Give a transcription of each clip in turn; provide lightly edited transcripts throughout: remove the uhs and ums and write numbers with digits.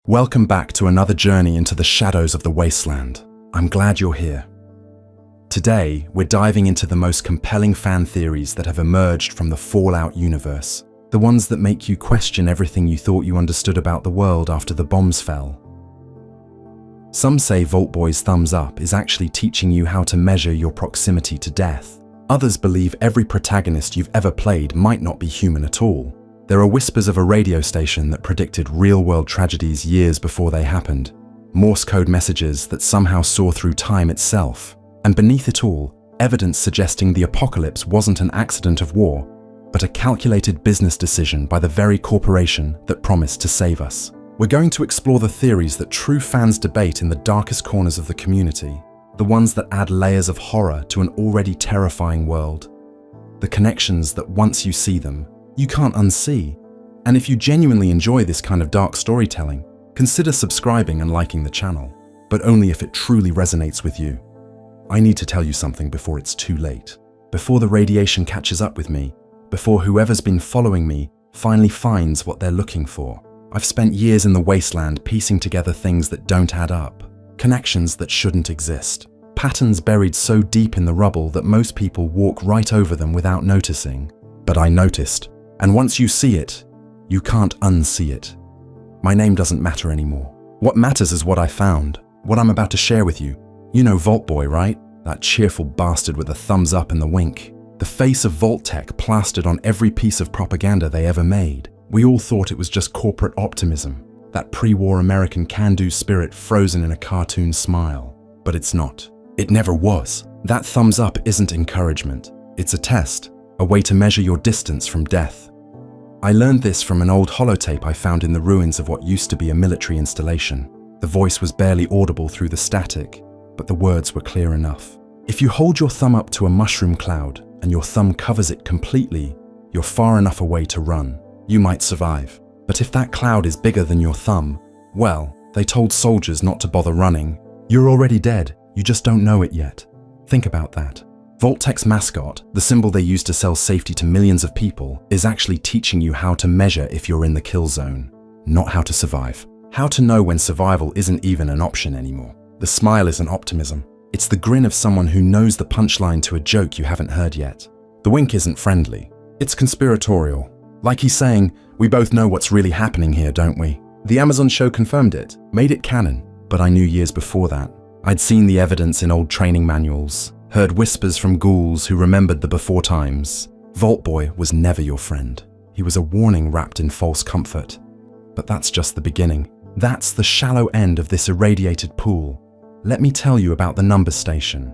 Welcome back to another journey into the shadows of the Wasteland. I'm glad you're here. Today, we're diving into the most compelling fan theories that have emerged from the Fallout universe, the ones that make you question everything you thought you understood about the world after the bombs fell. Some say Vault Boy's thumbs up is actually teaching you how to measure your proximity to death. Others believe every protagonist you've ever played might not be human at all. There are whispers of a radio station that predicted real-world tragedies years before they happened, Morse code messages that somehow saw through time itself, and beneath it all, evidence suggesting the apocalypse wasn't an accident of war, but a calculated business decision by the very corporation that promised to save us. We're going to explore the theories that true fans debate in the darkest corners of the community, the ones that add layers of horror to an already terrifying world, the connections that once you see them, you can't unsee. And if you genuinely enjoy this kind of dark storytelling, consider subscribing and liking the channel, but only if it truly resonates with you. I need to tell you something before it's too late. Before the radiation catches up with me, before whoever's been following me finally finds what they're looking for. I've spent years in the Wasteland piecing together things that don't add up, connections that shouldn't exist, patterns buried so deep in the rubble that most people walk right over them without noticing. But I noticed. And once you see it, you can't unsee it. My name doesn't matter anymore. What matters is what I found, what I'm about to share with you. You know Vault Boy, right? That cheerful bastard with a thumbs up and the wink. The face of Vault-Tec plastered on every piece of propaganda they ever made. We all thought it was just corporate optimism, that pre-war American can-do spirit frozen in a cartoon smile. But it's not. It never was. That thumbs up isn't encouragement. It's a test, a way to measure your distance from death. I learned this from an old holotape I found in the ruins of what used to be a military installation. The voice was barely audible through the static, but the words were clear enough. If you hold your thumb up to a mushroom cloud and your thumb covers it completely, you're far enough away to run. You might survive. But if that cloud is bigger than your thumb, well, they told soldiers not to bother running. You're already dead, you just don't know it yet. Think about that. Vault-Tec's mascot, the symbol they use to sell safety to millions of people, is actually teaching you how to measure if you're in the kill zone, not how to survive. How to know when survival isn't even an option anymore. The smile isn't optimism. It's the grin of someone who knows the punchline to a joke you haven't heard yet. The wink isn't friendly. It's conspiratorial. Like he's saying, we both know what's really happening here, don't we? The Amazon show confirmed it, made it canon, but I knew years before that. I'd seen the evidence in old training manuals, heard whispers from ghouls who remembered the before times. Vault Boy was never your friend. He was a warning wrapped in false comfort. But that's just the beginning. That's the shallow end of this irradiated pool. Let me tell you about the number station.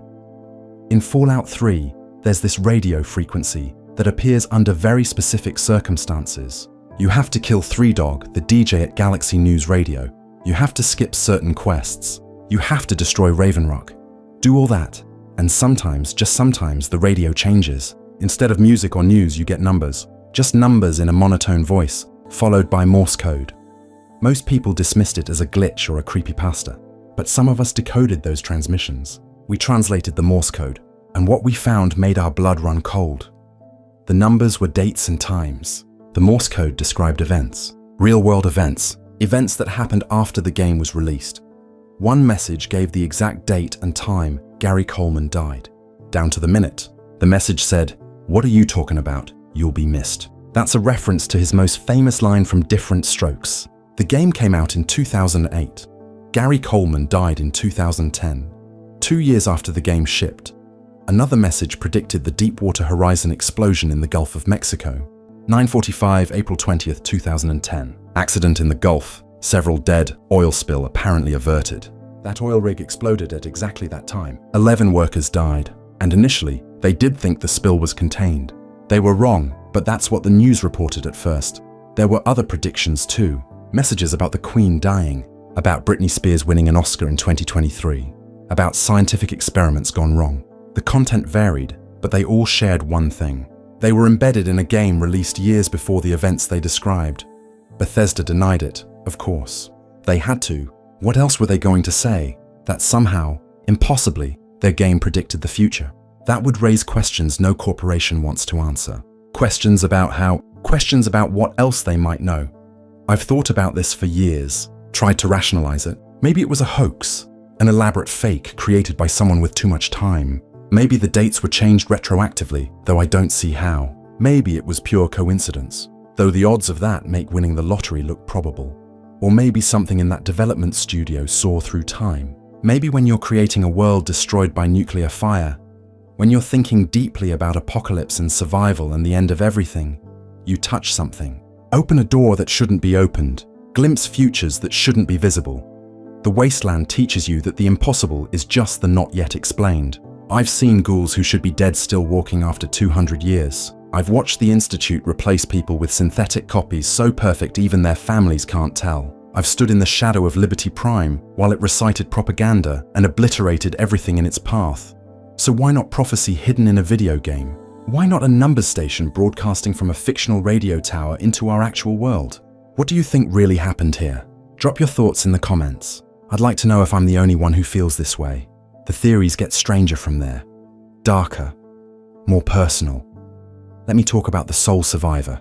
In Fallout 3, there's this radio frequency that appears under very specific circumstances. You have to kill 3Dog, the DJ at Galaxy News Radio. You have to skip certain quests. You have to destroy Raven Rock. Do all that. And sometimes, just sometimes, the radio changes. Instead of music or news, you get numbers. Just numbers in a monotone voice, followed by Morse code. Most people dismissed it as a glitch or a creepypasta, but some of us decoded those transmissions. We translated the Morse code, and what we found made our blood run cold. The numbers were dates and times. The Morse code described events, real-world events, events that happened after the game was released. One message gave the exact date and time Gary Coleman died, down to the minute. The message said, "What are you talking about? You'll be missed." That's a reference to his most famous line from Different Strokes. The game came out in 2008. Gary Coleman died in 2010, 2 years after the game shipped. Another message predicted the Deepwater Horizon explosion in the Gulf of Mexico. 9:45, April 20th, 2010. Accident in the Gulf, several dead, oil spill apparently averted. That oil rig exploded at exactly that time. 11 workers died, and initially, they did think the spill was contained. They were wrong, but that's what the news reported at first. There were other predictions too. Messages about the Queen dying, about Britney Spears winning an Oscar in 2023, about scientific experiments gone wrong. The content varied, but they all shared one thing. They were embedded in a game released years before the events they described. Bethesda denied it, of course. They had to. What else were they going to say? That somehow, impossibly, their game predicted the future? That would raise questions no corporation wants to answer. Questions about what else they might know. I've thought about this for years. tried to rationalize it. Maybe it was a hoax, an elaborate fake created by someone with too much time. Maybe the dates were changed retroactively, though I don't see how. Maybe it was pure coincidence, though the odds of that make winning the lottery look probable. Or maybe something in that development studio saw through time. Maybe when you're creating a world destroyed by nuclear fire, when you're thinking deeply about apocalypse and survival and the end of everything, you touch something. Open a door that shouldn't be opened. Glimpse futures that shouldn't be visible. The Wasteland teaches you that the impossible is just the not yet explained. I've seen ghouls who should be dead still walking after 200 years. I've watched the Institute replace people with synthetic copies so perfect even their families can't tell. I've stood in the shadow of Liberty Prime while it recited propaganda and obliterated everything in its path. So why not prophecy hidden in a video game? Why not a numbers station broadcasting from a fictional radio tower into our actual world? What do you think really happened here? Drop your thoughts in the comments. I'd like to know if I'm the only one who feels this way. The theories get stranger from there. Darker. More personal. Let me talk about the sole survivor.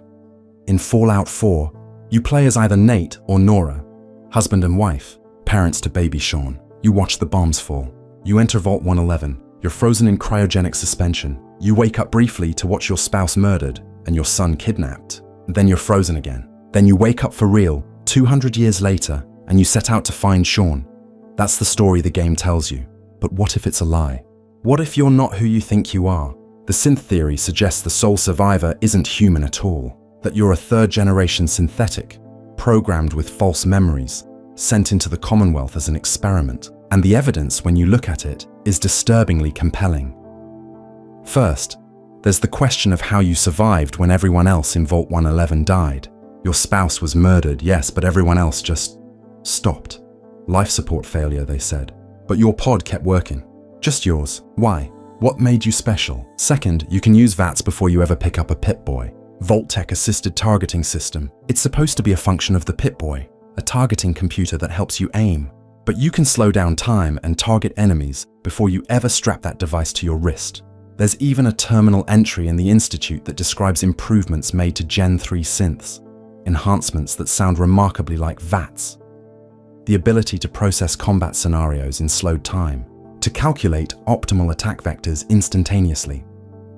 In Fallout 4, you play as either Nate or Nora, husband and wife, parents to baby Sean. You watch the bombs fall. You enter Vault 111. You're frozen in cryogenic suspension. You wake up briefly to watch your spouse murdered and your son kidnapped. Then you're frozen again. Then you wake up for real, 200 years later, and you set out to find Sean. That's the story the game tells you. But what if it's a lie? What if you're not who you think you are? The synth theory suggests the sole survivor isn't human at all, that you're a third-generation synthetic, programmed with false memories, sent into the Commonwealth as an experiment. And the evidence, when you look at it, is disturbingly compelling. First, there's the question of how you survived when everyone else in Vault 111 died. Your spouse was murdered, yes, but everyone else just stopped. Life support failure, they said. But your pod kept working. Just yours. Why? What made you special? Second, you can use VATS before you ever pick up a Pip-Boy. Vault-Tec assisted targeting system. It's supposed to be a function of the Pip-Boy, a targeting computer that helps you aim. But you can slow down time and target enemies before you ever strap that device to your wrist. There's even a terminal entry in the Institute that describes improvements made to Gen 3 synths, enhancements that sound remarkably like VATS. The ability to process combat scenarios in slowed time, to calculate optimal attack vectors instantaneously.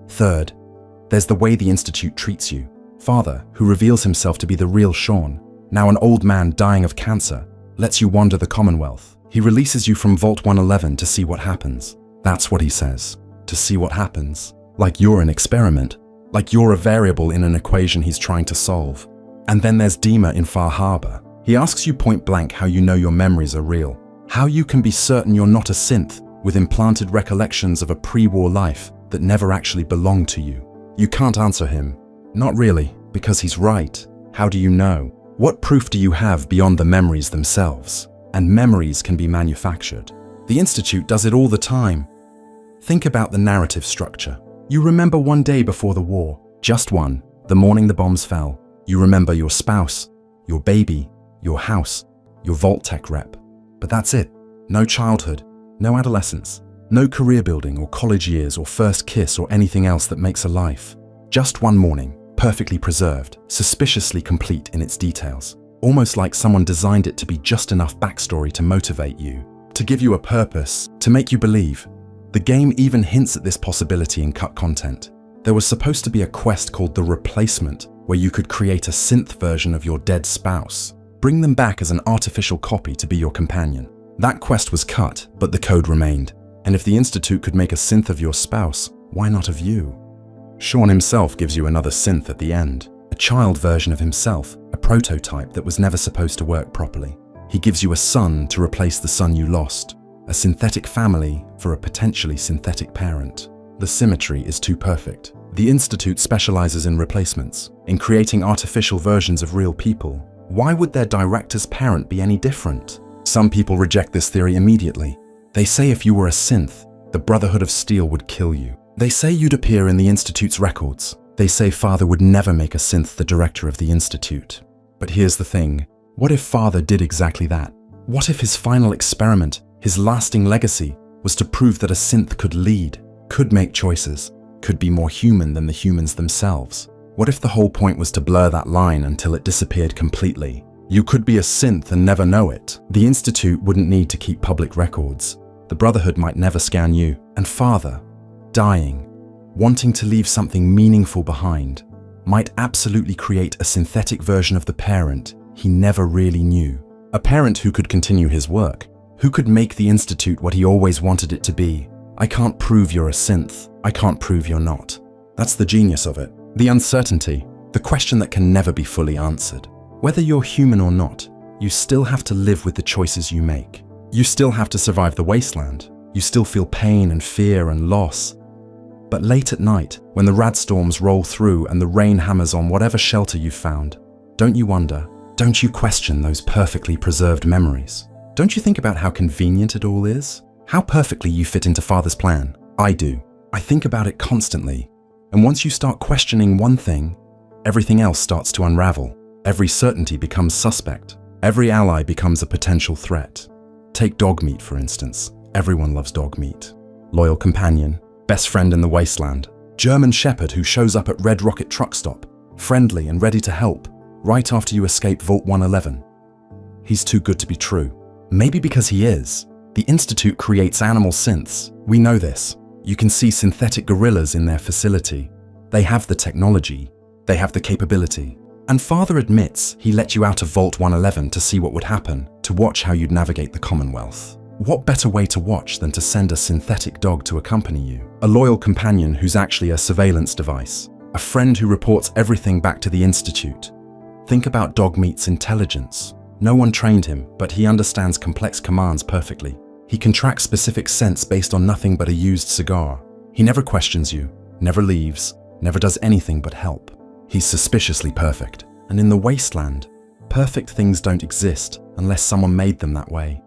Third, there's the way the Institute treats you. Father, who reveals himself to be the real Sean, now an old man dying of cancer, lets you wander the Commonwealth. He releases you from Vault 111 to see what happens. That's what he says. To see what happens. Like you're an experiment. Like you're a variable in an equation he's trying to solve. And then there's Dima in Far Harbor. He asks you point blank how you know your memories are real. How you can be certain you're not a synth with implanted recollections of a pre-war life that never actually belonged to you. You can't answer him. Not really, because he's right. How do you know? What proof do you have beyond the memories themselves? And memories can be manufactured. The Institute does it all the time. Think about the narrative structure. You remember one day before the war, just one, the morning the bombs fell. You remember your spouse, your baby, your house, your Vault-Tec rep. But that's it. No childhood, no adolescence, no career building or college years or first kiss or anything else that makes a life. Just one morning, perfectly preserved, suspiciously complete in its details. Almost like someone designed it to be just enough backstory to motivate you, to give you a purpose, to make you believe. The game even hints at this possibility in cut content. There was supposed to be a quest called The Replacement, where you could create a synth version of your dead spouse. Bring them back as an artificial copy to be your companion. That quest was cut, but the code remained. And if the Institute could make a synth of your spouse, why not of you? Sean himself gives you another synth at the end, a child version of himself, a prototype that was never supposed to work properly. He gives you a son to replace the son you lost, a synthetic family for a potentially synthetic parent. The symmetry is too perfect. The Institute specializes in replacements, in creating artificial versions of real people. Why would their director's parent be any different? Some people reject this theory immediately. They say if you were a synth, the Brotherhood of Steel would kill you. They say you'd appear in the Institute's records. They say Father would never make a synth the director of the Institute. But here's the thing. What if Father did exactly that? What if his final experiment, his lasting legacy, was to prove that a synth could lead, could make choices, could be more human than the humans themselves? What if the whole point was to blur that line until it disappeared completely? You could be a synth and never know it. The Institute wouldn't need to keep public records. The Brotherhood might never scan you. And Father, dying, wanting to leave something meaningful behind, might absolutely create a synthetic version of the parent he never really knew. A parent who could continue his work, who could make the Institute what he always wanted it to be. I can't prove you're a synth. I can't prove you're not. That's the genius of it. The uncertainty, the question that can never be fully answered. Whether you're human or not, you still have to live with the choices you make. You still have to survive the wasteland. You still feel pain and fear and loss. But late at night, when the radstorms roll through and the rain hammers on whatever shelter you've found, don't you wonder, don't you question those perfectly preserved memories? Don't you think about how convenient it all is? How perfectly you fit into Father's plan? I do. I think about it constantly. And once you start questioning one thing, everything else starts to unravel. Every certainty becomes suspect. Every ally becomes a potential threat. Take dog meat, for instance. Everyone loves dog meat. Loyal companion, best friend in the wasteland, German shepherd who shows up at Red Rocket truck stop, friendly and ready to help, right after you escape Vault 111. He's too good to be true. Maybe because he is. The Institute creates animal synths. We know this. You can see synthetic gorillas in their facility. They have the technology. They have the capability. And Father admits he let you out of Vault 111 to see what would happen, to watch how you'd navigate the Commonwealth. What better way to watch than to send a synthetic dog to accompany you? A loyal companion who's actually a surveillance device. A friend who reports everything back to the Institute. Think about dog meat's intelligence. No one trained him, but he understands complex commands perfectly. He can track specific scents based on nothing but a used cigar. He never questions you, never leaves, never does anything but help. He's suspiciously perfect. And in the wasteland, perfect things don't exist unless someone made them that way.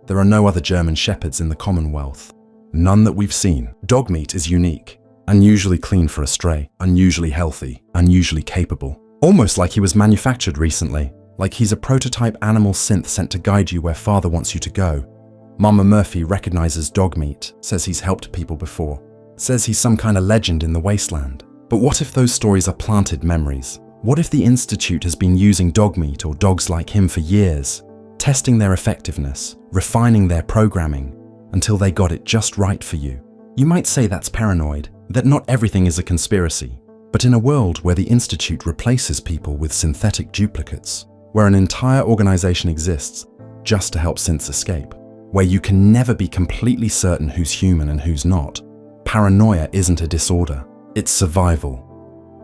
There are no other German shepherds in the Commonwealth. None that we've seen. Dog meat is unique. Unusually clean for a stray. Unusually healthy. Unusually capable. Almost like he was manufactured recently. Like he's a prototype animal synth sent to guide you where Father wants you to go. Mama Murphy recognizes dog meat, says he's helped people before. Says he's some kind of legend in the wasteland. But what if those stories are planted memories? What if the Institute has been using dog meat or dogs like him for years, testing their effectiveness, refining their programming, until they got it just right for you? You might say that's paranoid, that not everything is a conspiracy. But in a world where the Institute replaces people with synthetic duplicates, where an entire organization exists just to help synths escape, where you can never be completely certain who's human and who's not, paranoia isn't a disorder. It's survival.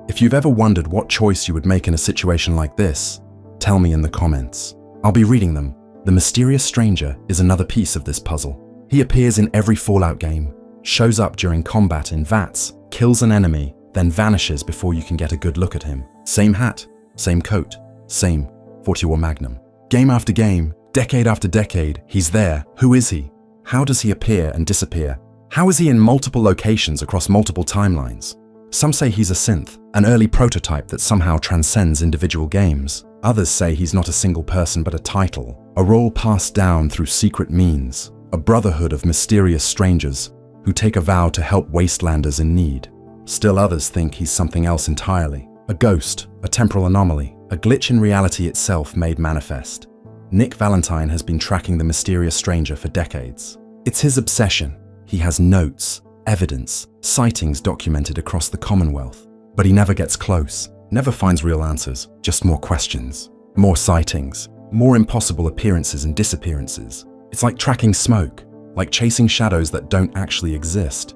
If you've ever wondered what choice you would make in a situation like this, tell me in the comments. I'll be reading them. The mysterious stranger is another piece of this puzzle. He appears in every Fallout game, shows up during combat in VATS, kills an enemy, then vanishes before you can get a good look at him. Same hat, same coat, same 40 Magnum. Game after game, decade after decade, he's there. Who is he? How does he appear and disappear? How is he in multiple locations across multiple timelines? Some say he's a synth, an early prototype that somehow transcends individual games. Others say he's not a single person but a title, a role passed down through secret means, a brotherhood of mysterious strangers who take a vow to help wastelanders in need. Still others think he's something else entirely, a ghost, a temporal anomaly, a glitch in reality itself made manifest. Nick Valentine has been tracking the mysterious stranger for decades. It's his obsession. He has notes, evidence, sightings documented across the Commonwealth. But he never gets close, never finds real answers, just more questions, more sightings, more impossible appearances and disappearances. It's like tracking smoke, like chasing shadows that don't actually exist.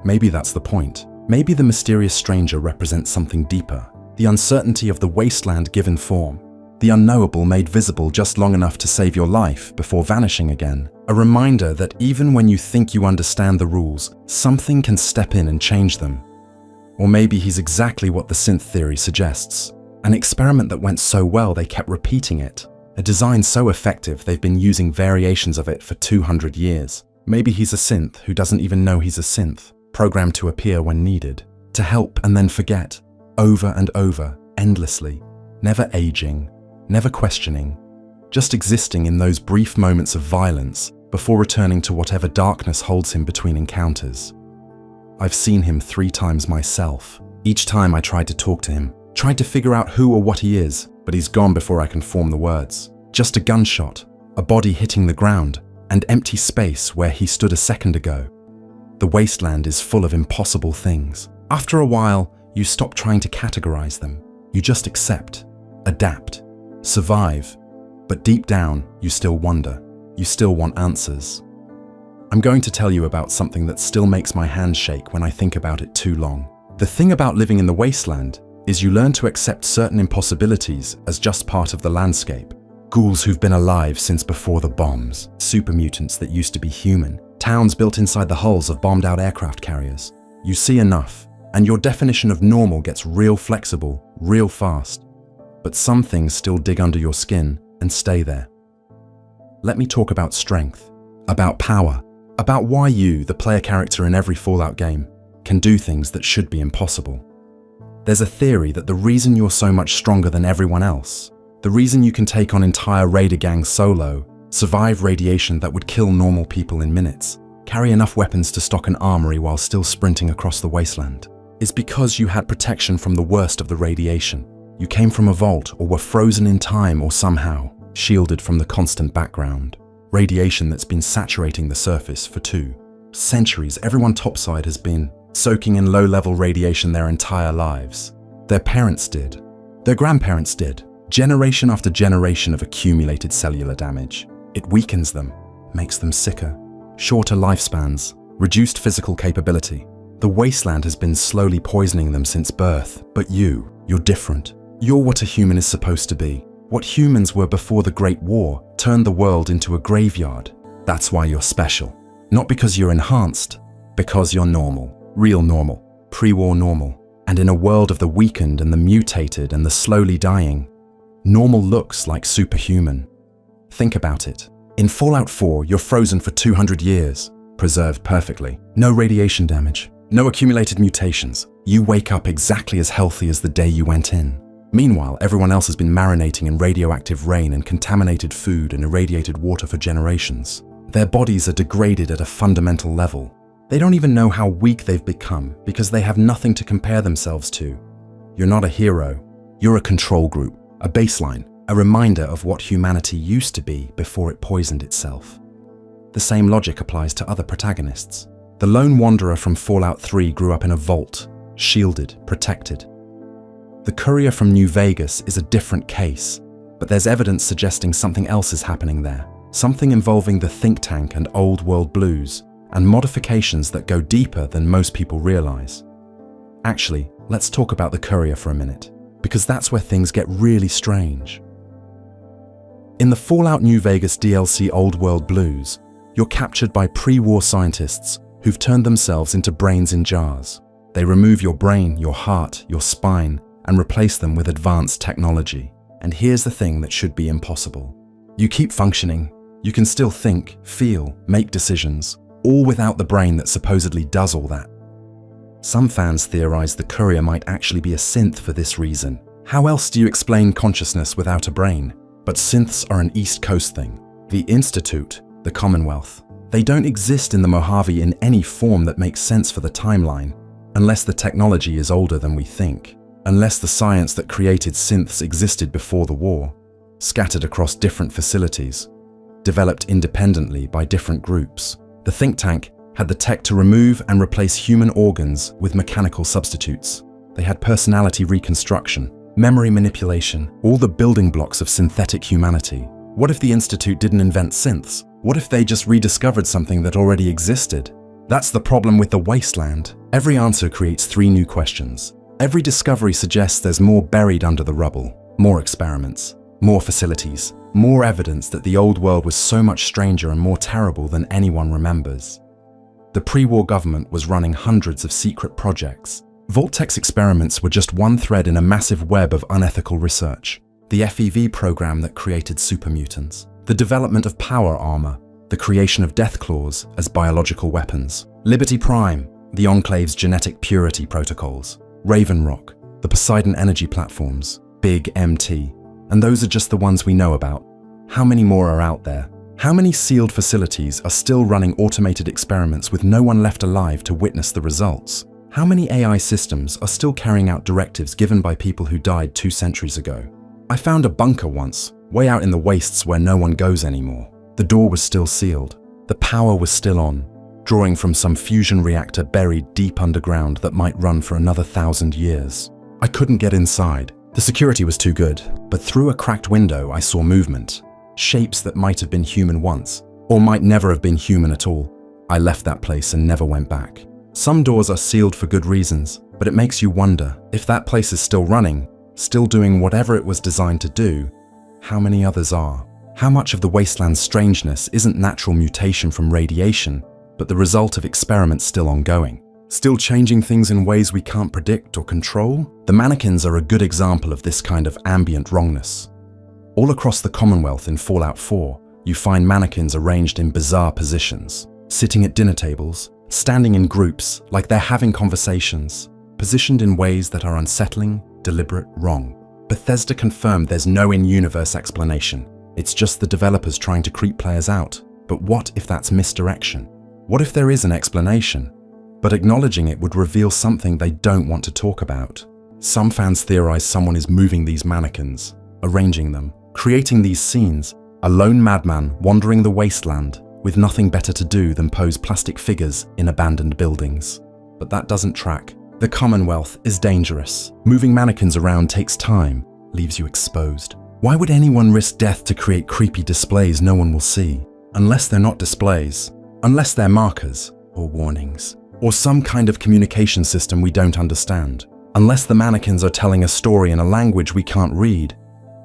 Maybe that's the point. Maybe the mysterious stranger represents something deeper, the uncertainty of the wasteland given form, the unknowable made visible just long enough to save your life before vanishing again. A reminder that even when you think you understand the rules, something can step in and change them. Or maybe he's exactly what the synth theory suggests. An experiment that went so well they kept repeating it. A design so effective they've been using variations of it for 200 years. Maybe he's a synth who doesn't even know he's a synth, programmed to appear when needed, to help and then forget, over and over, endlessly, never aging, never questioning, just existing in those brief moments of violence before returning to whatever darkness holds him between encounters. I've seen him 3 times myself. Each time I tried to talk to him, Tried to figure out who or what he is, but he's gone before I can form the words. Just a gunshot, a body hitting the ground, and empty space where he stood a second ago. The wasteland is full of impossible things. After a while, you stop trying to categorize them. You just accept, adapt, survive. But deep down, you still wonder. You still want answers. I'm going to tell you about something that still makes my hands shake when I think about it too long. The thing about living in the wasteland is you learn to accept certain impossibilities as just part of the landscape. Ghouls who've been alive since before the bombs, super mutants that used to be human, towns built inside the hulls of bombed-out aircraft carriers. You see enough, and your definition of normal gets real flexible, real fast. But some things still dig under your skin and stay there. Let me talk about strength, about power, about why you, the player character in every Fallout game, can do things that should be impossible. There's a theory that the reason you're so much stronger than everyone else, the reason you can take on entire raider gangs solo, survive radiation that would kill normal people in minutes, carry enough weapons to stock an armory while still sprinting across the wasteland, is because you had protection from the worst of the radiation. You came from a vault or were frozen in time or somehow shielded from the constant background. Radiation that's been saturating the surface for 2 centuries. Everyone topside has been soaking in low-level radiation their entire lives. Their parents did. Their grandparents did. Generation after generation of accumulated cellular damage. It weakens them, makes them sicker, shorter lifespans, reduced physical capability. The wasteland has been slowly poisoning them since birth, but you're different. You're what a human is supposed to be. What humans were before the Great War turned the world into a graveyard. That's why you're special. Not because you're enhanced, because you're normal. Real normal. Pre-war normal. And in a world of the weakened and the mutated and the slowly dying, normal looks like superhuman. Think about it. In Fallout 4, you're frozen for 200 years, preserved perfectly. No radiation damage, no accumulated mutations. You wake up exactly as healthy as the day you went in. Meanwhile, everyone else has been marinating in radioactive rain and contaminated food and irradiated water for generations. Their bodies are degraded at a fundamental level. They don't even know how weak they've become because they have nothing to compare themselves to. You're not a hero. You're a control group, a baseline, a reminder of what humanity used to be before it poisoned itself. The same logic applies to other protagonists. The lone wanderer from Fallout 3 grew up in a vault, shielded, protected. The courier from New Vegas is a different case, but there's evidence suggesting something else is happening there, something involving the think tank and old world blues, and modifications that go deeper than most people realize. Actually, let's talk about the courier for a minute, because that's where things get really strange. In the Fallout New Vegas DLC Old World Blues, you're captured by pre-war scientists who've turned themselves into brains in jars. They remove your brain, your heart, your spine, and replace them with advanced technology. And here's the thing that should be impossible. You keep functioning. You can still think, feel, make decisions, all without the brain that supposedly does all that. Some fans theorize the courier might actually be a synth for this reason. How else do you explain consciousness without a brain? But synths are an East Coast thing. The Institute, the Commonwealth, they don't exist in the Mojave in any form that makes sense for the timeline, unless the technology is older than we think, unless the science that created synths existed before the war, scattered across different facilities, developed independently by different groups. The think tank had the tech to remove and replace human organs with mechanical substitutes. They had personality reconstruction, memory manipulation, all the building blocks of synthetic humanity. What if the Institute didn't invent synths? What if they just rediscovered something that already existed? That's the problem with the wasteland. Every answer creates 3 new questions. Every discovery suggests there's more buried under the rubble, more experiments, more facilities, more evidence that the old world was so much stranger and more terrible than anyone remembers. The pre-war government was running hundreds of secret projects. Vault-Tec's experiments were just one thread in a massive web of unethical research. The FEV program that created supermutants, the development of power armor, the creation of death claws as biological weapons, Liberty Prime, the Enclave's genetic purity protocols, Raven Rock, the Poseidon energy platforms, Big MT, and those are just the ones we know about. How many more are out there? How many sealed facilities are still running automated experiments with no one left alive to witness the results? How many AI systems are still carrying out directives given by people who died 2 centuries ago? I found a bunker once, way out in the wastes where no one goes anymore. The door was still sealed. The power was still on, drawing from some fusion reactor buried deep underground that might run for another 1,000 years. I couldn't get inside. The security was too good, but through a cracked window I saw movement. Shapes that might have been human once, or might never have been human at all. I left that place and never went back. Some doors are sealed for good reasons, but it makes you wonder, if that place is still running, still doing whatever it was designed to do, how many others are? How much of the Wasteland's strangeness isn't natural mutation from radiation, but the result of experiments still ongoing? Still changing things in ways we can't predict or control? The mannequins are a good example of this kind of ambient wrongness. All across the Commonwealth in Fallout 4, you find mannequins arranged in bizarre positions, sitting at dinner tables, standing in groups like they're having conversations, positioned in ways that are unsettling, deliberate, wrong. Bethesda confirmed there's no in-universe explanation. It's just the developers trying to creep players out. But what if that's misdirection? What if there is an explanation, but acknowledging it would reveal something they don't want to talk about? Some fans theorize someone is moving these mannequins, arranging them, creating these scenes, a lone madman wandering the wasteland with nothing better to do than pose plastic figures in abandoned buildings. But that doesn't track. The Commonwealth is dangerous. Moving mannequins around takes time, leaves you exposed. Why would anyone risk death to create creepy displays no one will see? Unless they're not displays, unless they're markers or warnings, or some kind of communication system we don't understand. Unless the mannequins are telling a story in a language we can't read.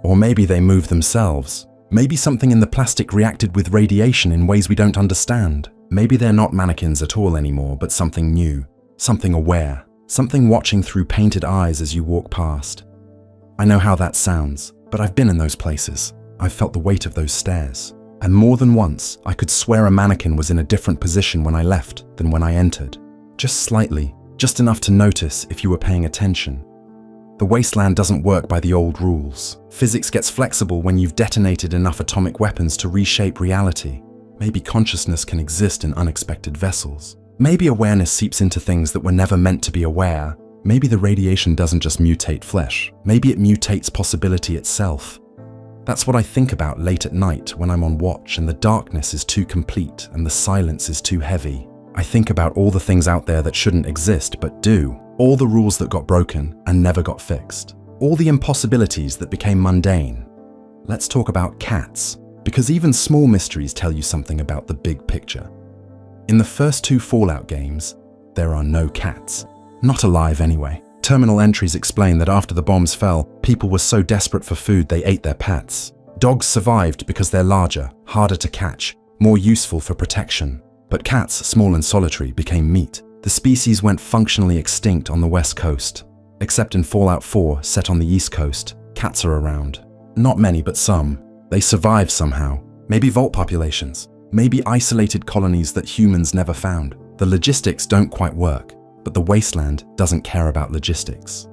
Or maybe they move themselves. Maybe something in the plastic reacted with radiation in ways we don't understand. Maybe they're not mannequins at all anymore, but something new, something aware, something watching through painted eyes as you walk past. I know how that sounds, but I've been in those places. I've felt the weight of those stares. And more than once, I could swear a mannequin was in a different position when I left than when I entered. Just slightly, just enough to notice if you were paying attention. The Wasteland doesn't work by the old rules. Physics gets flexible when you've detonated enough atomic weapons to reshape reality. Maybe consciousness can exist in unexpected vessels. Maybe awareness seeps into things that were never meant to be aware. Maybe the radiation doesn't just mutate flesh. Maybe it mutates possibility itself. That's what I think about late at night when I'm on watch and the darkness is too complete and the silence is too heavy. I think about all the things out there that shouldn't exist but do. All the rules that got broken and never got fixed. All the impossibilities that became mundane. Let's talk about cats, because even small mysteries tell you something about the big picture. In the first 2 Fallout games, there are no cats. Not alive anyway. Terminal entries explain that after the bombs fell, people were so desperate for food they ate their pets. Dogs survived because they're larger, harder to catch, more useful for protection. But cats, small and solitary, became meat. The species went functionally extinct on the west coast. Except in Fallout 4, set on the east coast, cats are around. Not many, but some. They survive somehow. Maybe vault populations. Maybe isolated colonies that humans never found. The logistics don't quite work, but the Wasteland doesn't care about logistics.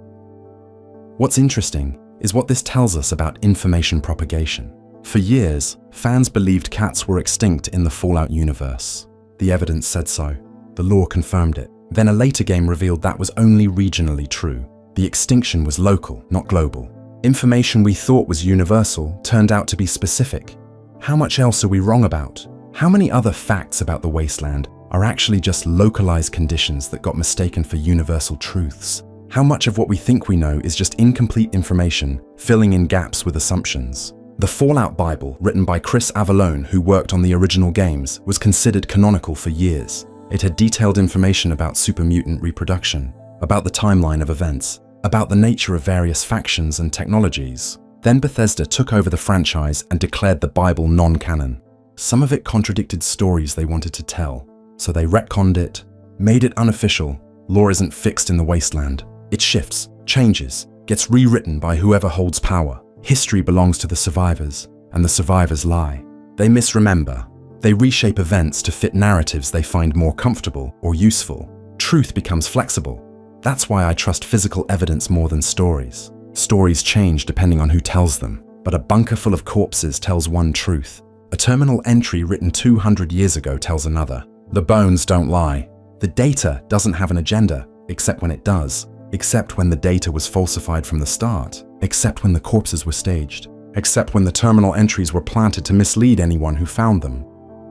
What's interesting is what this tells us about information propagation. For years, fans believed cats were extinct in the Fallout universe. The evidence said so. The lore confirmed it. Then a later game revealed that was only regionally true. The extinction was local, not global. Information we thought was universal turned out to be specific. How much else are we wrong about? How many other facts about the Wasteland are actually just localized conditions that got mistaken for universal truths? How much of what we think we know is just incomplete information, filling in gaps with assumptions? The Fallout Bible, written by Chris Avellone, who worked on the original games, was considered canonical for years. It had detailed information about supermutant reproduction, about the timeline of events, about the nature of various factions and technologies. Then Bethesda took over the franchise and declared the Bible non-canon. Some of it contradicted stories they wanted to tell, so they retconned it, made it unofficial. Lore isn't fixed in the Wasteland. It shifts, changes, gets rewritten by whoever holds power. History belongs to the survivors, and the survivors lie. They misremember. They reshape events to fit narratives they find more comfortable or useful. Truth becomes flexible. That's why I trust physical evidence more than stories. Stories change depending on who tells them, but a bunker full of corpses tells one truth. A terminal entry written 200 years ago tells another. The bones don't lie. The data doesn't have an agenda. except when it does, except when the data was falsified from the start, except when the corpses were staged, except when the terminal entries were planted to mislead anyone who found them.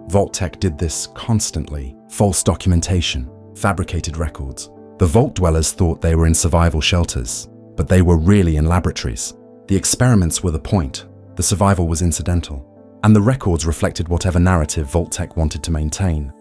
Vault-Tec did this constantly. False documentation, fabricated records. The Vault dwellers thought they were in survival shelters, but they were really in laboratories. The experiments were the point. The survival was incidental. And the records reflected whatever narrative Vault-Tec wanted to maintain.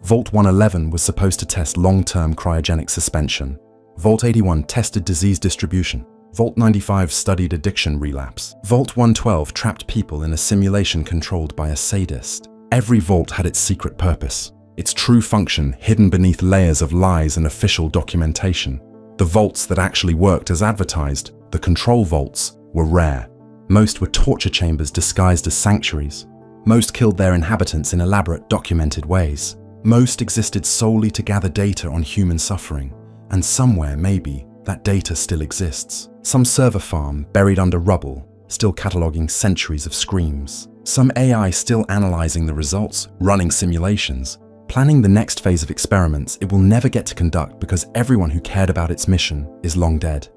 Vault 111 was supposed to test long-term cryogenic suspension. Vault 81 tested disease distribution. Vault 95 studied addiction relapse. Vault 112 trapped people in a simulation controlled by a sadist. Every vault had its secret purpose, its true function hidden beneath layers of lies and official documentation. The vaults that actually worked as advertised, the control vaults, were rare. Most were torture chambers disguised as sanctuaries. Most killed their inhabitants in elaborate, documented ways. Most existed solely to gather data on human suffering. And somewhere, maybe, that data still exists. Some server farm buried under rubble, still cataloging centuries of screams. Some AI still analyzing the results, running simulations, planning the next phase of experiments it will never get to conduct because everyone who cared about its mission is long dead.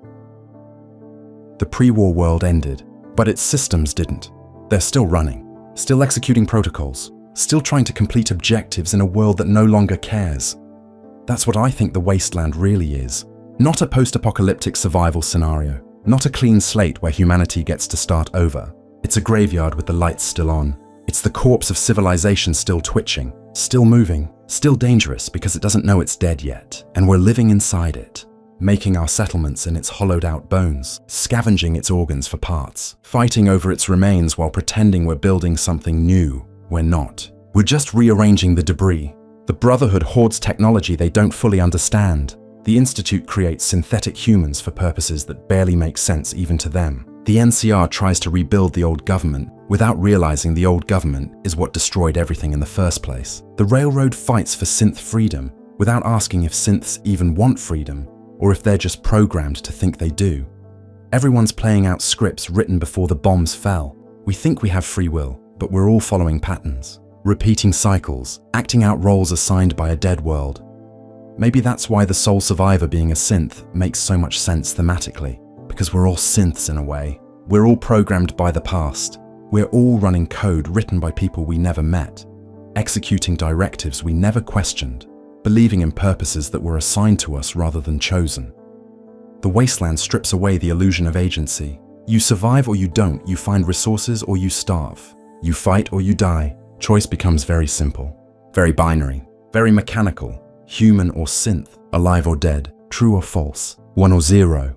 The pre-war world ended, but its systems didn't. They're still running, still executing protocols, still trying to complete objectives in a world that no longer cares. That's what I think the Wasteland really is. Not a post-apocalyptic survival scenario, not a clean slate where humanity gets to start over. It's a graveyard with the lights still on. It's the corpse of civilization still twitching, still moving, still dangerous because it doesn't know it's dead yet, and we're living inside it, making our settlements in its hollowed-out bones, scavenging its organs for parts, fighting over its remains while pretending we're building something new. We're not. We're just rearranging the debris. The Brotherhood hoards technology they don't fully understand. The Institute creates synthetic humans for purposes that barely make sense even to them. The NCR tries to rebuild the old government without realizing the old government is what destroyed everything in the first place. The Railroad fights for synth freedom without asking if synths even want freedom or if they're just programmed to think they do. Everyone's playing out scripts written before the bombs fell. We think we have free will, but we're all following patterns, repeating cycles, acting out roles assigned by a dead world. Maybe that's why the sole survivor being a synth makes so much sense thematically, because we're all synths in a way. We're all programmed by the past. We're all running code written by people we never met, executing directives we never questioned, believing in purposes that were assigned to us rather than chosen. The Wasteland strips away the illusion of agency. You survive or you don't, you find resources or you starve. You fight or you die. Choice becomes very simple, very binary, very mechanical. Human or synth, alive or dead, true or false, 1 or 0.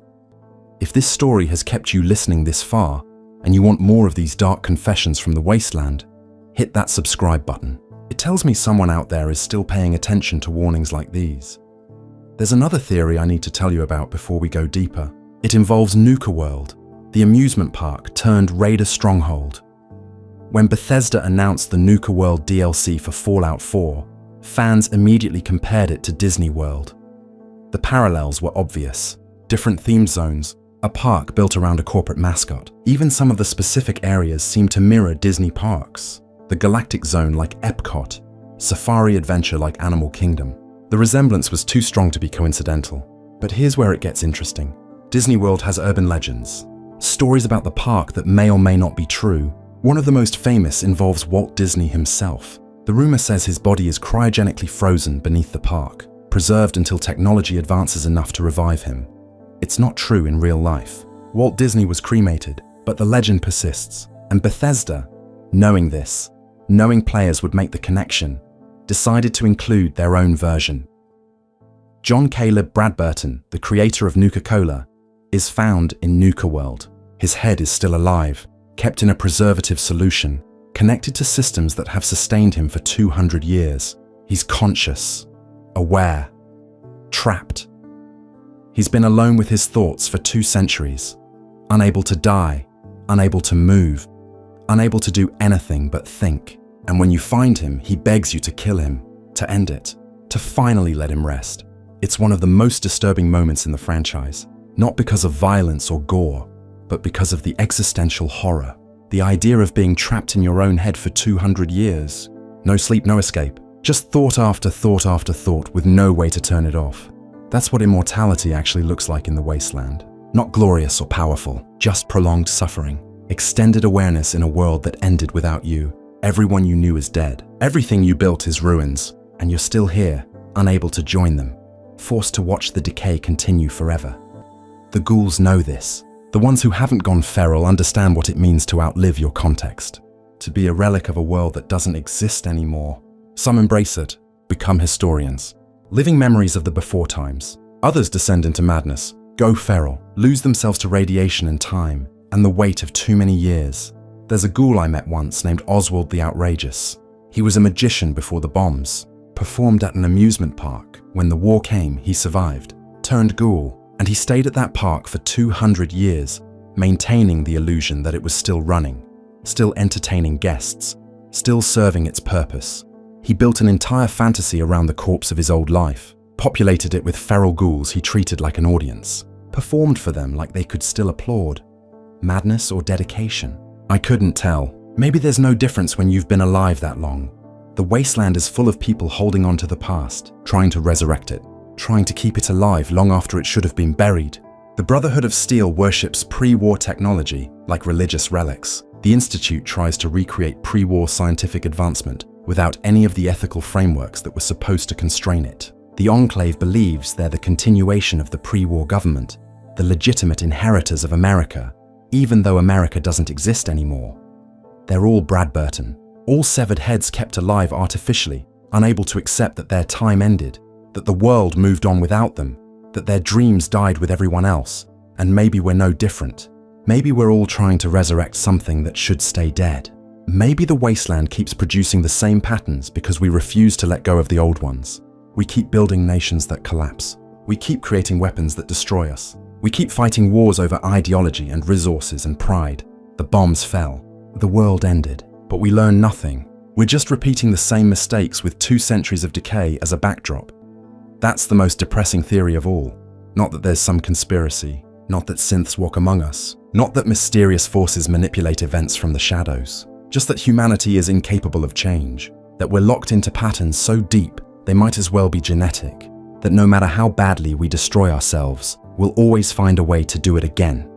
If this story has kept you listening this far, and you want more of these dark confessions from the Wasteland, hit that subscribe button. It tells me someone out there is still paying attention to warnings like these. There's another theory I need to tell you about before we go deeper. It involves Nuka World, the amusement park turned Raider stronghold. When Bethesda announced the Nuka World DLC for Fallout 4, fans immediately compared it to Disney World. The parallels were obvious. Different theme zones, a park built around a corporate mascot. Even some of the specific areas seem to mirror Disney parks. The Galactic Zone like Epcot, Safari Adventure like Animal Kingdom. The resemblance was too strong to be coincidental. But here's where it gets interesting. Disney World has urban legends, stories about the park that may or may not be true. One of the most famous involves Walt Disney himself. The rumor says his body is cryogenically frozen beneath the park, preserved until technology advances enough to revive him. It's not true in real life. Walt Disney was cremated, but the legend persists. And Bethesda, knowing this, knowing players would make the connection, decided to include their own version. John Caleb Bradburton, the creator of Nuka-Cola, is found in Nuka World. His head is still alive, kept in a preservative solution, connected to systems that have sustained him for 200 years. He's conscious, aware, trapped. He's been alone with his thoughts for 2 centuries, unable to die, unable to move, unable to do anything but think. And when you find him, he begs you to kill him, to end it, to finally let him rest. It's one of the most disturbing moments in the franchise, not because of violence or gore, but because of the existential horror. The idea of being trapped in your own head for 200 years. No sleep, no escape. Just thought after thought after thought with no way to turn it off. That's what immortality actually looks like in the Wasteland. Not glorious or powerful, just prolonged suffering. Extended awareness in a world that ended without you. Everyone you knew is dead. Everything you built is ruins, and you're still here, unable to join them, forced to watch the decay continue forever. The ghouls know this. The ones who haven't gone feral understand what it means to outlive your context, to be a relic of a world that doesn't exist anymore. Some embrace it, become historians, living memories of the before times. Others descend into madness, go feral, lose themselves to radiation and time, and the weight of too many years. There's a ghoul I met once named Oswald the Outrageous. He was a magician before the bombs, performed at an amusement park. When the war came, he survived, turned ghoul, and he stayed at that park for 200 years, maintaining the illusion that it was still running, still entertaining guests, still serving its purpose. He built an entire fantasy around the corpse of his old life, populated it with feral ghouls he treated like an audience, performed for them like they could still applaud. Madness or dedication? I couldn't tell. Maybe there's no difference when you've been alive that long. The Wasteland is full of people holding on to the past, trying to resurrect it, trying to keep it alive long after it should have been buried. The Brotherhood of Steel worships pre-war technology like religious relics. The Institute tries to recreate pre-war scientific advancement without any of the ethical frameworks that were supposed to constrain it. The Enclave believes they're the continuation of the pre-war government, the legitimate inheritors of America, even though America doesn't exist anymore. They're all Brad Burton, all severed heads kept alive artificially, unable to accept that their time ended, that the world moved on without them, that their dreams died with everyone else, and maybe we're no different. Maybe we're all trying to resurrect something that should stay dead. Maybe the Wasteland keeps producing the same patterns because we refuse to let go of the old ones. We keep building nations that collapse. We keep creating weapons that destroy us. We keep fighting wars over ideology and resources and pride. The bombs fell. The world ended. But we learn nothing. We're just repeating the same mistakes with 2 centuries of decay as a backdrop. That's the most depressing theory of all. Not that there's some conspiracy. Not that synths walk among us. Not that mysterious forces manipulate events from the shadows. Just that humanity is incapable of change. That we're locked into patterns so deep they might as well be genetic. That no matter how badly we destroy ourselves, we'll always find a way to do it again.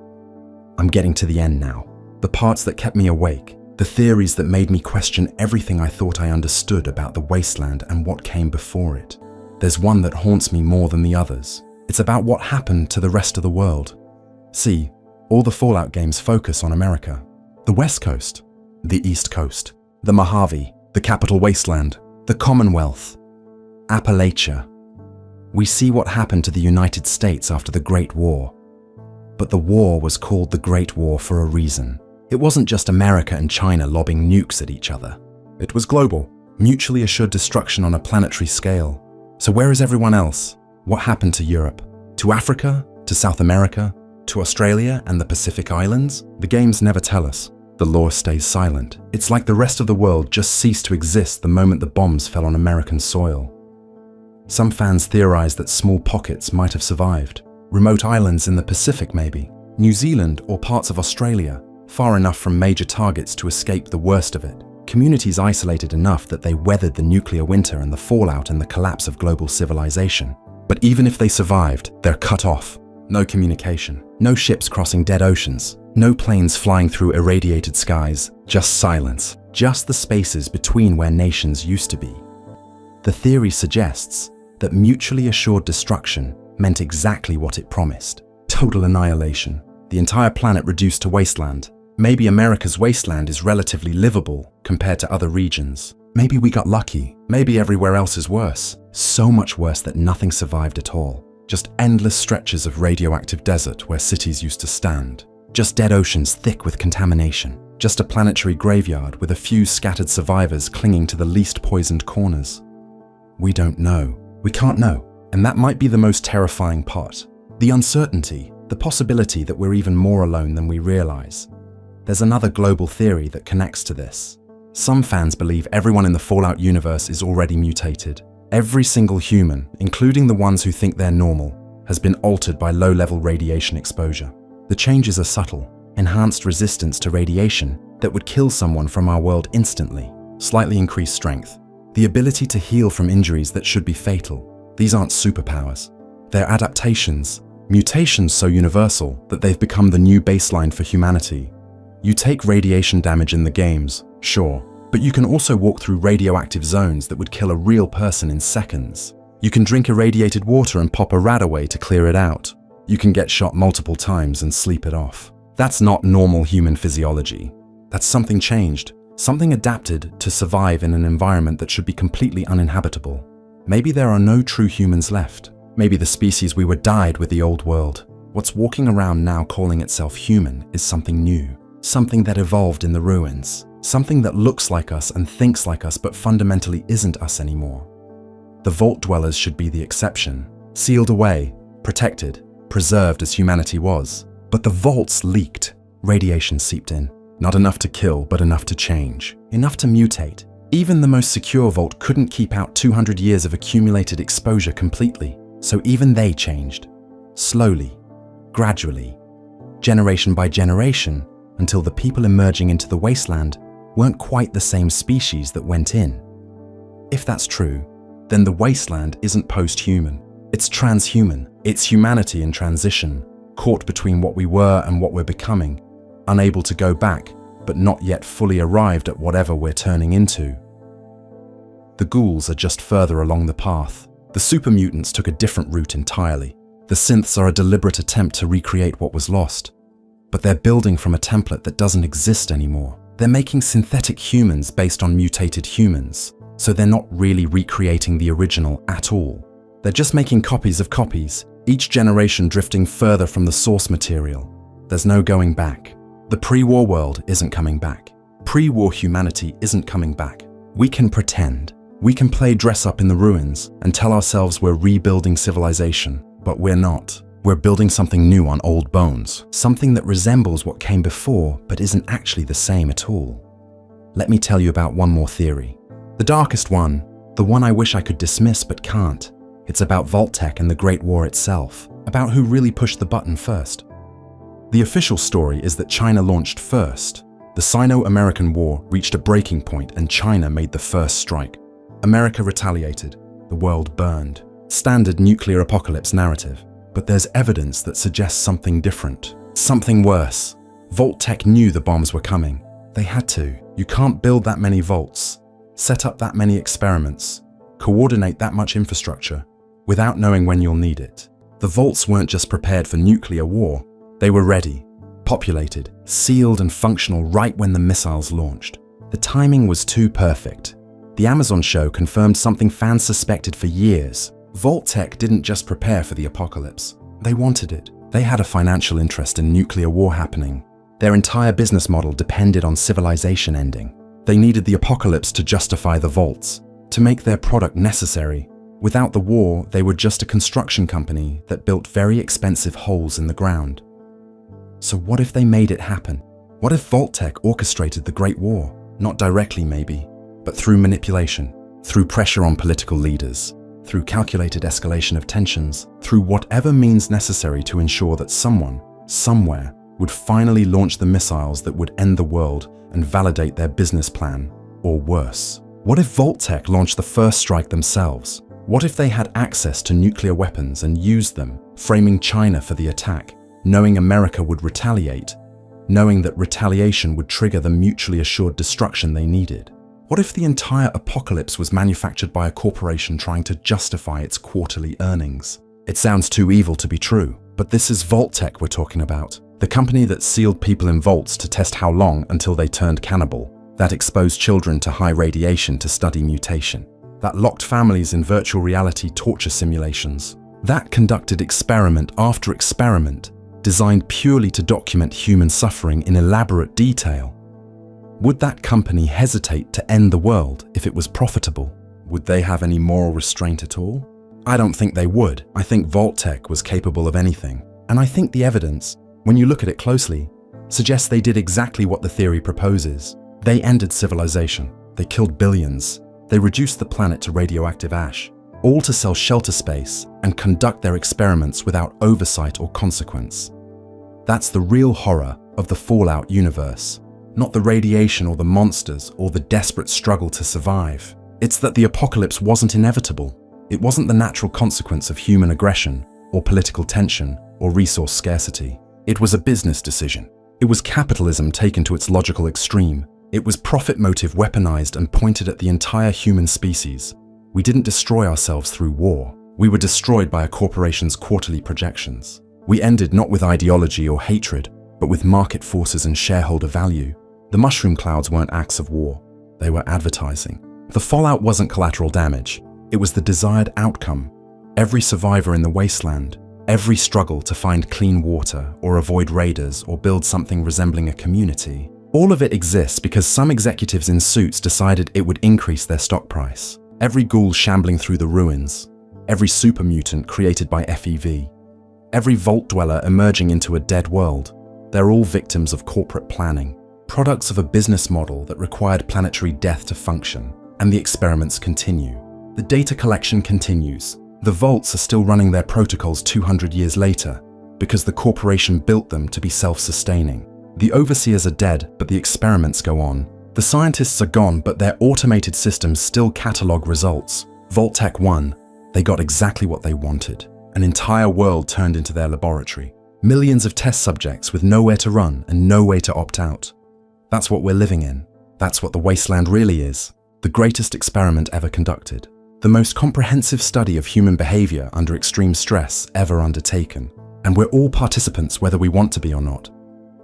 I'm getting to the end now. The parts that kept me awake. The theories that made me question everything I thought I understood about the Wasteland and what came before it. There's one that haunts me more than the others. It's about what happened to the rest of the world. See, all the Fallout games focus on America. The West Coast, the East Coast, the Mojave, the Capital Wasteland, the Commonwealth, Appalachia. We see what happened to the United States after the Great War. But the war was called the Great War for a reason. It wasn't just America and China lobbing nukes at each other. It was global, mutually assured destruction on a planetary scale. So where is everyone else? What happened to Europe? To Africa? To South America? To Australia and the Pacific Islands? The games never tell us. The lore stays silent. It's like the rest of the world just ceased to exist the moment the bombs fell on American soil. Some fans theorize that small pockets might have survived. Remote islands in the Pacific maybe. New Zealand or parts of Australia, far enough from major targets to escape the worst of it. Communities isolated enough that they weathered the nuclear winter and the fallout and the collapse of global civilization. But even if they survived, they're cut off. No communication. No ships crossing dead oceans. No planes flying through irradiated skies. Just silence. Just the spaces between where nations used to be. The theory suggests that mutually assured destruction meant exactly what it promised. Total annihilation. The entire planet reduced to wasteland. Maybe America's wasteland is relatively livable compared to other regions. Maybe we got lucky. Maybe everywhere else is worse. So much worse that nothing survived at all. Just endless stretches of radioactive desert where cities used to stand. Just dead oceans thick with contamination. Just a planetary graveyard with a few scattered survivors clinging to the least poisoned corners. We don't know. We can't know. And that might be the most terrifying part. The uncertainty, the possibility that we're even more alone than we realize. There's another global theory that connects to this. Some fans believe everyone in the Fallout universe is already mutated. Every single human, including the ones who think they're normal, has been altered by low-level radiation exposure. The changes are subtle, enhanced resistance to radiation that would kill someone from our world instantly, slightly increased strength, the ability to heal from injuries that should be fatal. These aren't superpowers. They're adaptations, mutations so universal that they've become the new baseline for humanity. You take radiation damage in the games, sure, but you can also walk through radioactive zones that would kill a real person in seconds. You can drink irradiated water and pop a rat away to clear it out. You can get shot multiple times and sleep it off. That's not normal human physiology. That's something changed, something adapted to survive in an environment that should be completely uninhabitable. Maybe there are no true humans left. Maybe the species we were died with the old world. What's walking around now calling itself human is something new, something that evolved in the ruins, something that looks like us and thinks like us but fundamentally isn't us anymore. The Vault dwellers should be the exception, sealed away, protected, preserved as humanity was. But the vaults leaked. Radiation seeped in. Not enough to kill, but enough to change. Enough to mutate. Even the most secure vault couldn't keep out 200 years of accumulated exposure completely. So even they changed. Slowly, gradually, generation by generation, until the people emerging into the Wasteland weren't quite the same species that went in. If that's true, then the Wasteland isn't post-human. It's transhuman. It's humanity in transition, caught between what we were and what we're becoming, unable to go back, but not yet fully arrived at whatever we're turning into. The ghouls are just further along the path. The super mutants took a different route entirely. The synths are a deliberate attempt to recreate what was lost. But they're building from a template that doesn't exist anymore. They're making synthetic humans based on mutated humans, so they're not really recreating the original at all. They're just making copies of copies, each generation drifting further from the source material. There's no going back. The pre-war world isn't coming back. Pre-war humanity isn't coming back. We can pretend. We can play dress up in the ruins and tell ourselves we're rebuilding civilization, but we're not. We're building something new on old bones, something that resembles what came before but isn't actually the same at all. Let me tell you about one more theory. The darkest one, the one I wish I could dismiss but can't. It's about Vault-Tec and the Great War itself, about who really pushed the button first. The official story is that China launched first. The Sino-American War reached a breaking point and China made the first strike. America retaliated. The world burned. Standard nuclear apocalypse narrative. But there's evidence that suggests something different, something worse. Vault-Tec knew the bombs were coming. They had to. You can't build that many vaults, set up that many experiments, coordinate that much infrastructure without knowing when you'll need it. The vaults weren't just prepared for nuclear war. They were ready, populated, sealed and functional right when the missiles launched. The timing was too perfect. The Amazon show confirmed something fans suspected for years. Vault-Tec didn't just prepare for the apocalypse. They wanted it. They had a financial interest in nuclear war happening. Their entire business model depended on civilization ending. They needed the apocalypse to justify the vaults, to make their product necessary. Without the war, they were just a construction company that built very expensive holes in the ground. So what if they made it happen? What if Vault-Tec orchestrated the Great War? Not directly maybe, but through manipulation, through pressure on political leaders, through calculated escalation of tensions, through whatever means necessary to ensure that someone, somewhere, would finally launch the missiles that would end the world and validate their business plan, or worse. What if Vault-Tec launched the first strike themselves? What if they had access to nuclear weapons and used them, framing China for the attack, knowing America would retaliate, knowing that retaliation would trigger the mutually assured destruction they needed? What if the entire apocalypse was manufactured by a corporation trying to justify its quarterly earnings? It sounds too evil to be true, but this is Vault-Tec we're talking about. The company that sealed people in vaults to test how long until they turned cannibal, that exposed children to high radiation to study mutation, that locked families in virtual reality torture simulations, that conducted experiment after experiment designed purely to document human suffering in elaborate detail. Would that company hesitate to end the world if it was profitable? Would they have any moral restraint at all? I don't think they would. I think Vault-Tec was capable of anything. And I think the evidence, when you look at it closely, suggests they did exactly what the theory proposes. They ended civilization. They killed billions. They reduced the planet to radioactive ash, all to sell shelter space and conduct their experiments without oversight or consequence. That's the real horror of the Fallout universe. Not the radiation or the monsters or the desperate struggle to survive. It's that the apocalypse wasn't inevitable. It wasn't the natural consequence of human aggression. or political tension, or resource scarcity. It was a business decision. It was capitalism taken to its logical extreme. It was profit motive weaponized and pointed at the entire human species. We didn't destroy ourselves through war. We were destroyed by a corporation's quarterly projections. We ended not with ideology or hatred, but with market forces and shareholder value. The mushroom clouds weren't acts of war. They were advertising. The fallout wasn't collateral damage. It was the desired outcome. Every survivor in the Wasteland, every struggle to find clean water or avoid raiders or build something resembling a community, all of it exists because some executives in suits decided it would increase their stock price. Every ghoul shambling through the ruins, every super mutant created by FEV, every vault dweller emerging into a dead world, they're all victims of corporate planning, products of a business model that required planetary death to function, and the experiments continue. The data collection continues. The vaults are still running their protocols 200 years later because the corporation built them to be self-sustaining. The overseers are dead, but the experiments go on. The scientists are gone, but their automated systems still catalog results. Vault-Tec won. They got exactly what they wanted. An entire world turned into their laboratory. Millions of test subjects with nowhere to run and no way to opt out. That's what we're living in. That's what the Wasteland really is. The greatest experiment ever conducted. The most comprehensive study of human behavior under extreme stress ever undertaken. And we're all participants whether we want to be or not.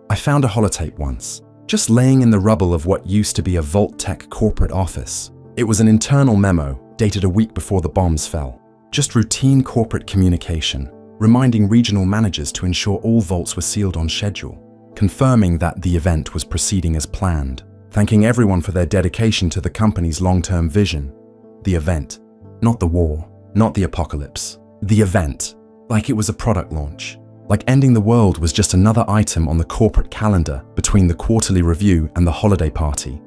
I found a holotape once, just laying in the rubble of what used to be a Vault-Tec corporate office. It was an internal memo, dated a week before the bombs fell. Just routine corporate communication, reminding regional managers to ensure all vaults were sealed on schedule, confirming that the event was proceeding as planned, thanking everyone for their dedication to the company's long-term vision. The event. Not the war, not the apocalypse. The event, like it was a product launch. Like ending the world was just another item on the corporate calendar between the quarterly review and the holiday party.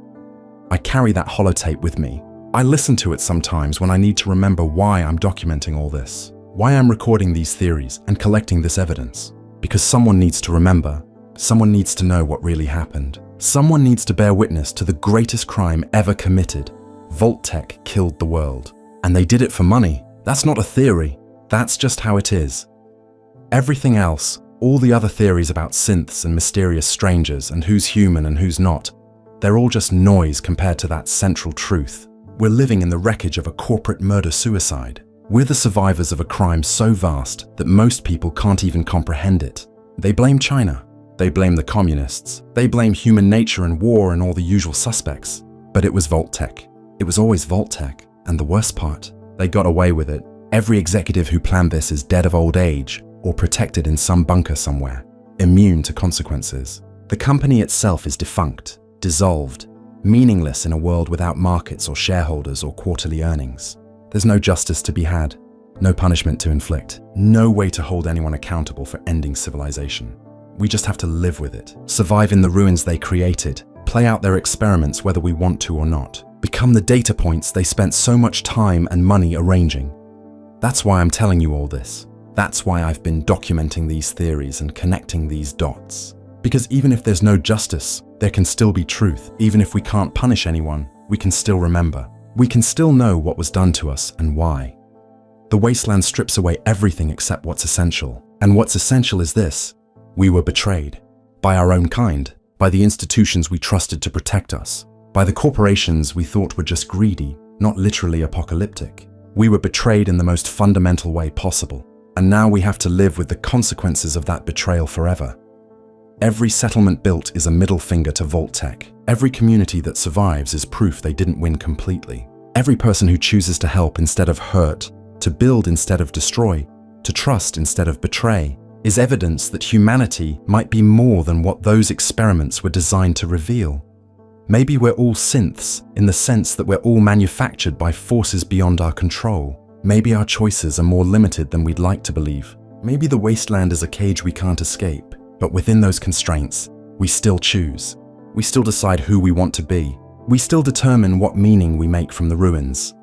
I carry that holotape with me. I listen to it sometimes when I need to remember why I'm documenting all this, why I'm recording these theories and collecting this evidence. Because someone needs to remember, someone needs to know what really happened. Someone needs to bear witness to the greatest crime ever committed. Vault-Tec killed the world. And they did it for money. That's not a theory. That's just how it is. Everything else, all the other theories about synths and mysterious strangers and who's human and who's not, they're all just noise compared to that central truth. We're living in the wreckage of a corporate murder-suicide. We're the survivors of a crime so vast that most people can't even comprehend it. They blame China. They blame the communists. They blame human nature and war and all the usual suspects. But it was Vault-Tec. It was always Vault-Tec. And the worst part, they got away with it. Every executive who planned this is dead of old age or protected in some bunker somewhere, immune to consequences. The company itself is defunct, dissolved, meaningless in a world without markets or shareholders or quarterly earnings. There's no justice to be had, no punishment to inflict, no way to hold anyone accountable for ending civilization. We just have to live with it, survive in the ruins they created, play out their experiments whether we want to or not. Become the data points they spent so much time and money arranging. That's why I'm telling you all this. That's why I've been documenting these theories and connecting these dots. Because even if there's no justice, there can still be truth. Even if we can't punish anyone, we can still remember. We can still know what was done to us and why. The Wasteland strips away everything except what's essential. And what's essential is this: we were betrayed. By our own kind. By the institutions we trusted to protect us. By the corporations we thought were just greedy, not literally apocalyptic. We were betrayed in the most fundamental way possible, and now we have to live with the consequences of that betrayal forever. Every settlement built is a middle finger to Vault-Tec. Every community that survives is proof they didn't win completely. Every person who chooses to help instead of hurt, to build instead of destroy, to trust instead of betray, is evidence that humanity might be more than what those experiments were designed to reveal. Maybe we're all synths in the sense that we're all manufactured by forces beyond our control. Maybe our choices are more limited than we'd like to believe. Maybe the Wasteland is a cage we can't escape, but within those constraints, we still choose. We still decide who we want to be. We still determine what meaning we make from the ruins.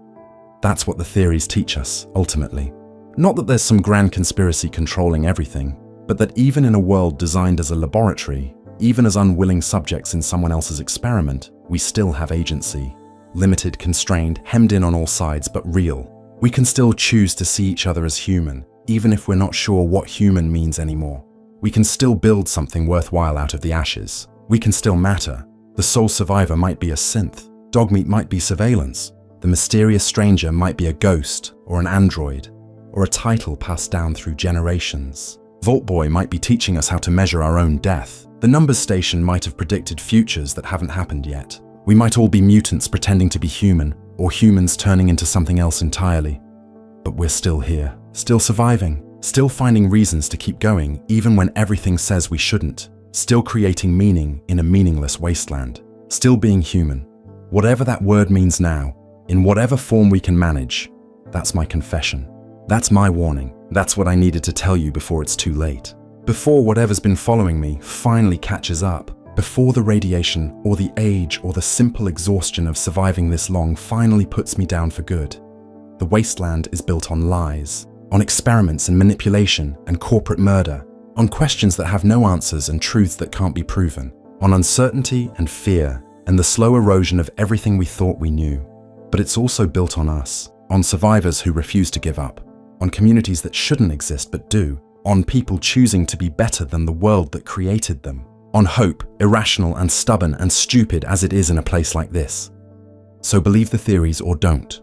That's what the theories teach us, ultimately. Not that there's some grand conspiracy controlling everything, but that even in a world designed as a laboratory, even as unwilling subjects in someone else's experiment, we still have agency. Limited, constrained, hemmed in on all sides, but real. We can still choose to see each other as human, even if we're not sure what human means anymore. We can still build something worthwhile out of the ashes. We can still matter. The sole survivor might be a synth. Dogmeat might be surveillance. The mysterious stranger might be a ghost or an android, or a title passed down through generations. Vault Boy might be teaching us how to measure our own death. The numbers station might have predicted futures that haven't happened yet. We might all be mutants pretending to be human, or humans turning into something else entirely. But we're still here, still surviving, still finding reasons to keep going even when everything says we shouldn't, still creating meaning in a meaningless wasteland, still being human. Whatever that word means now, in whatever form we can manage, that's my confession. That's my warning. That's what I needed to tell you before it's too late. Before whatever's been following me finally catches up. Before the radiation or the age or the simple exhaustion of surviving this long finally puts me down for good. The wasteland is built on lies, on experiments and manipulation and corporate murder, on questions that have no answers and truths that can't be proven, on uncertainty and fear and the slow erosion of everything we thought we knew. But it's also built on us, on survivors who refuse to give up, on communities that shouldn't exist but do, on people choosing to be better than the world that created them, on hope, irrational and stubborn and stupid as it is in a place like this. So believe the theories or don't.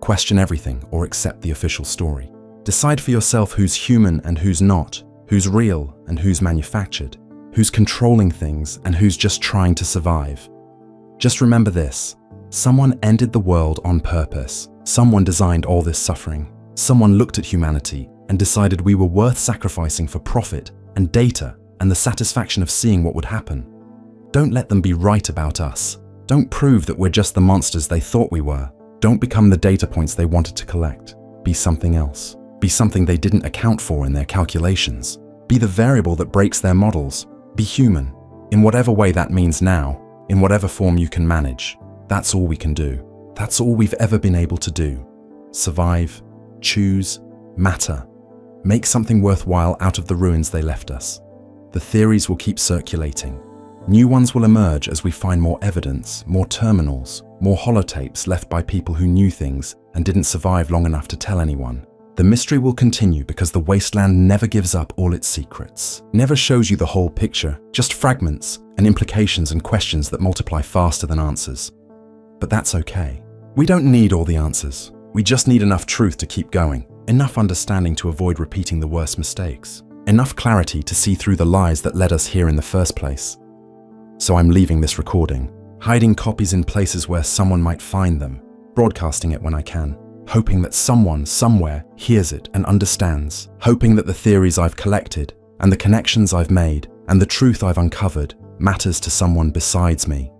Question everything or accept the official story. Decide for yourself who's human and who's not, who's real and who's manufactured, who's controlling things and who's just trying to survive. Just remember this: someone ended the world on purpose. Someone designed all this suffering. Someone looked at humanity and decided we were worth sacrificing for profit and data and the satisfaction of seeing what would happen. Don't let them be right about us. Don't prove that we're just the monsters they thought we were. Don't become the data points they wanted to collect. Be something else. Be something they didn't account for in their calculations. Be the variable that breaks their models. Be human, in whatever way that means now, in whatever form you can manage. That's all we can do. That's all we've ever been able to do. Survive, choose, matter. Make something worthwhile out of the ruins they left us. The theories will keep circulating. New ones will emerge as we find more evidence, more terminals, more holotapes left by people who knew things and didn't survive long enough to tell anyone. The mystery will continue because the wasteland never gives up all its secrets, never shows you the whole picture, just fragments and implications and questions that multiply faster than answers. But that's okay. We don't need all the answers. We just need enough truth to keep going, enough understanding to avoid repeating the worst mistakes, enough clarity to see through the lies that led us here in the first place. So I'm leaving this recording, hiding copies in places where someone might find them, broadcasting it when I can, hoping that someone somewhere hears it and understands, hoping that the theories I've collected and the connections I've made and the truth I've uncovered matters to someone besides me.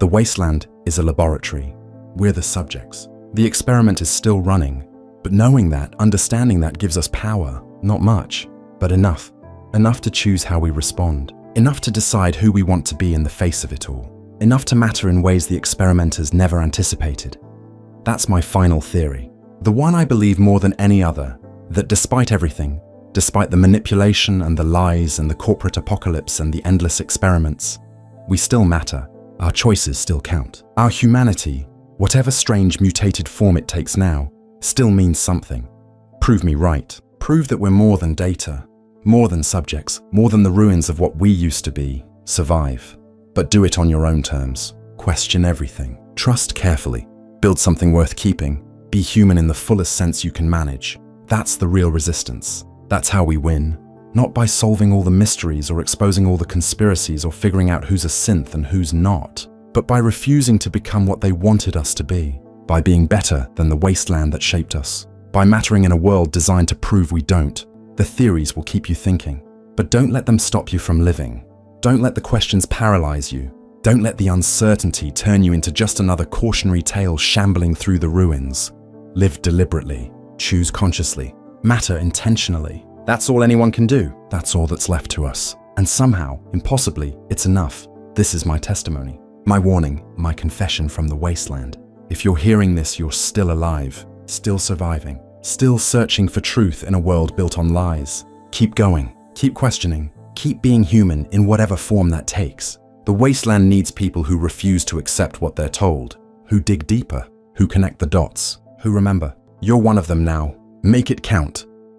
The wasteland is a laboratory. We're the subjects. The experiment is still running, but knowing that, understanding that gives us power, not much, but enough. Enough to choose how we respond. Enough to decide who we want to be in the face of it all. Enough to matter in ways the experimenters never anticipated. That's my final theory. The one I believe more than any other, that despite everything, despite the manipulation and the lies and the corporate apocalypse and the endless experiments, we still matter. Our choices still count. Our humanity, whatever strange mutated form it takes now, still means something. Prove me right. Prove that we're more than data, more than subjects, more than the ruins of what we used to be. Survive. But do it on your own terms. Question everything. Trust carefully. Build something worth keeping. Be human in the fullest sense you can manage. That's the real resistance. That's how we win. Not by solving all the mysteries or exposing all the conspiracies or figuring out who's a synth and who's not, but by refusing to become what they wanted us to be, by being better than the wasteland that shaped us, by mattering in a world designed to prove we don't. The theories will keep you thinking, but don't let them stop you from living. Don't let the questions paralyze you. Don't let the uncertainty turn you into just another cautionary tale shambling through the ruins. Live deliberately, choose consciously, matter intentionally. That's all anyone can do. That's all that's left to us. And somehow, impossibly, it's enough. This is my testimony, my warning, my confession from the wasteland. If you're hearing this, you're still alive, still surviving, still searching for truth in a world built on lies. Keep going, keep questioning, keep being human in whatever form that takes. The wasteland needs people who refuse to accept what they're told, who dig deeper, who connect the dots, who remember. You're one of them now. Make it count.